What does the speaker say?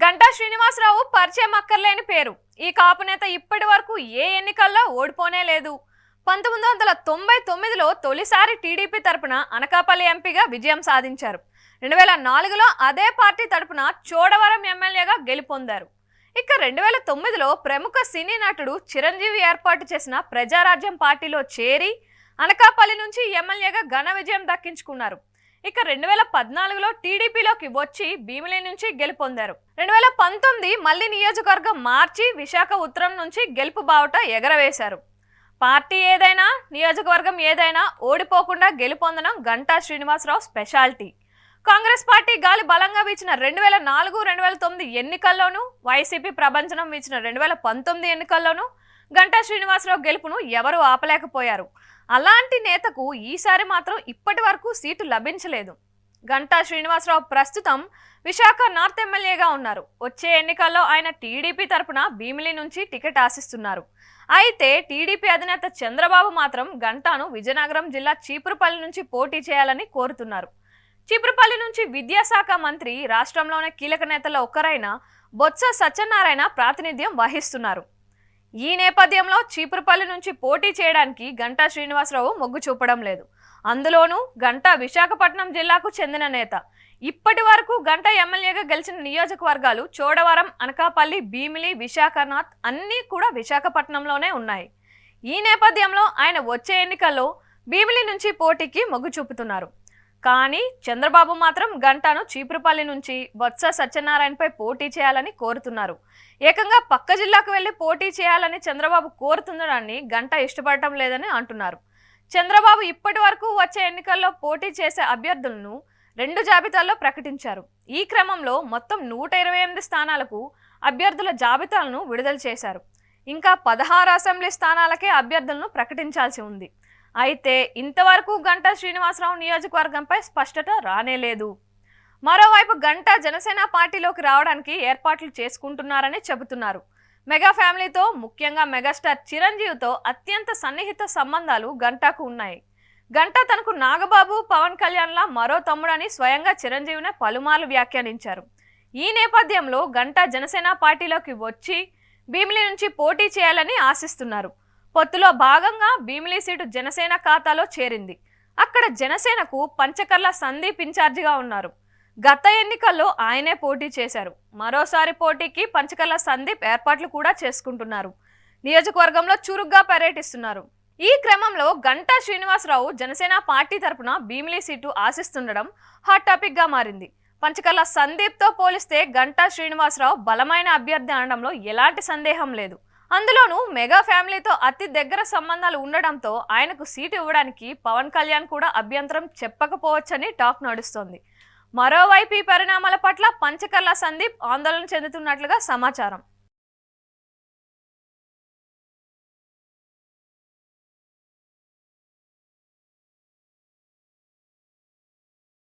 గంటా శ్రీనివాసరావు పరిచయం అక్కర్లేని పేరు. ఈ కాపు నేత ఇప్పటి వరకు ఏ ఎన్నికల్లో ఓడిపోనే లేదు. 1999లో తొలిసారి టీడీపీ తరపున అనకాపల్లి ఎంపీగా విజయం సాధించారు. 2004లో అదే పార్టీ తరపున చోడవరం ఎమ్మెల్యేగా గెలుపొందారు. ఇక 2009లో ప్రముఖ సినీ నటుడు చిరంజీవి ఏర్పాటు చేసిన ప్రజారాజ్యం పార్టీలో చేరి అనకాపల్లి నుంచి ఎమ్మెల్యేగా ఘన విజయం దక్కించుకున్నారు. ఇక 2014లో టీడీపీలోకి వచ్చి భీమిలి నుంచి గెలుపొందారు. 2019 మళ్లీ నియోజకవర్గం మార్చి విశాఖ ఉత్తరం నుంచి గెలుపు బావుట ఎగరవేశారు. పార్టీ ఏదైనా నియోజకవర్గం ఏదైనా ఓడిపోకుండా గెలుపొందడం గంటా శ్రీనివాసరావు స్పెషాలిటీ. కాంగ్రెస్ పార్టీ గాలి బలంగా వీచిన 2004, 2009 ఎన్నికల్లోనూ, వైసీపీ ప్రభంజనం వీచిన 2019 ఎన్నికల్లోనూ గంటా శ్రీనివాసరావు గెలుపును ఎవరూ ఆపలేకపోయారు. అలాంటి నేతకు ఈసారి మాత్రం ఇప్పటి వరకు సీటు లభించలేదు. గంటా శ్రీనివాసరావు ప్రస్తుతం విశాఖ నార్త్ ఎమ్మెల్యేగా ఉన్నారు. వచ్చే ఎన్నికల్లో ఆయన టీడీపీ తరపున భీమిలి నుంచి టికెట్ ఆశిస్తున్నారు. అయితే టీడీపీ అధినేత చంద్రబాబు మాత్రం గంటాను విజయనగరం జిల్లా చీపురుపల్లి నుంచి పోటీ చేయాలని కోరుతున్నారు. చీపురుపల్లి నుంచి విద్యాశాఖ మంత్రి, రాష్ట్రంలోనే కీలక నేతల్లో ఒకరైన బొత్స సత్యనారాయణ ప్రాతినిధ్యం వహిస్తున్నారు. ఈ నేపథ్యంలో చీపురుపల్లి నుంచి పోటీ చేయడానికి గంటా శ్రీనివాసరావు మొగ్గు చూపడం లేదు. అందులోనూ గంటా విశాఖపట్నం జిల్లాకు చెందిన నేత. ఇప్పటి వరకు గంటా ఎమ్మెల్యేగా గెలిచిన నియోజకవర్గాలు చోడవరం, అనకాపల్లి, భీమిలి, విశాఖనాథ్ అన్నీ కూడా విశాఖపట్నంలోనే ఉన్నాయి. ఈ నేపథ్యంలో ఆయన వచ్చే ఎన్నికల్లో భీమిలి నుంచి పోటీకి మొగ్గు చూపుతున్నారు. కానీ చంద్రబాబు మాత్రం గంటాను చీపురుపల్లి నుంచి బొత్స సత్యనారాయణపై పోటీ చేయాలని కోరుతున్నారు. ఏకంగా పక్క జిల్లాకు వెళ్లి పోటీ చేయాలని చంద్రబాబు కోరుతుండడాన్ని గంటా ఇష్టపడటం లేదని అంటున్నారు. చంద్రబాబు ఇప్పటి వరకు వచ్చే ఎన్నికల్లో పోటీ చేసే అభ్యర్థులను 2 జాబితాల్లో ప్రకటించారు. ఈ క్రమంలో మొత్తం 128 స్థానాలకు అభ్యర్థుల జాబితాలను విడుదల చేశారు. ఇంకా 16 అసెంబ్లీ స్థానాలకే అభ్యర్థులను ప్రకటించాల్సి ఉంది. అయితే ఇంతవరకు గంటా శ్రీనివాసరావు నియోజకవర్గంపై స్పష్టత రానేలేదు. మరోవైపు గంటా జనసేన పార్టీలోకి రావడానికి ఏర్పాట్లు చేసుకుంటున్నారని చెబుతున్నారు. మెగా ఫ్యామిలీతో, ముఖ్యంగా మెగాస్టార్ చిరంజీవితో అత్యంత సన్నిహిత సంబంధాలు గంటాకు ఉన్నాయి. గంటా తనకు నాగబాబు, పవన్ కళ్యాణ్ల మరో తమ్ముడని స్వయంగా చిరంజీవినే పలుమార్లు వ్యాఖ్యానించారు. ఈ నేపథ్యంలో గంటా జనసేన పార్టీలోకి వచ్చి భీమిలి నుంచి పోటీ చేయాలని ఆశిస్తున్నారు. పొత్తులో భాగంగా భీమిలి సీటు జనసేన ఖాతాలో చేరింది. అక్కడ జనసేనకు పంచకర్ల సందీప్ ఇన్ఛార్జిగా ఉన్నారు. గత ఎన్నికల్లో ఆయనే పోటీ చేశారు. మరోసారి పోటీకి పంచకర్ల సందీప్ ఏర్పాట్లు కూడా చేసుకుంటున్నారు. నియోజకవర్గంలో చురుగ్గా పర్యటిస్తున్నారు. ఈ క్రమంలో గంటా శ్రీనివాసరావు జనసేన పార్టీ తరపున భీమిలి సీటు ఆశిస్తుండడం హాట్ టాపిక్ గా మారింది. పంచకర్ల సందీప్తో పోలిస్తే గంటా శ్రీనివాసరావు బలమైన అభ్యర్థి అనడంలో ఎలాంటి సందేహం లేదు. అందులోనూ మెగా ఫ్యామిలీతో అతి దగ్గర సంబంధాలు ఉండడంతో ఆయనకు సీటు ఇవ్వడానికి పవన్ కళ్యాణ్ కూడా అభ్యంతరం చెప్పకపోవచ్చని టాక్ నడుస్తోంది. మరోవైపు ఈ పరిణామాల పట్ల పంచకర్ల సందీప్ ఆందోళన చెందుతున్నట్లుగా సమాచారం.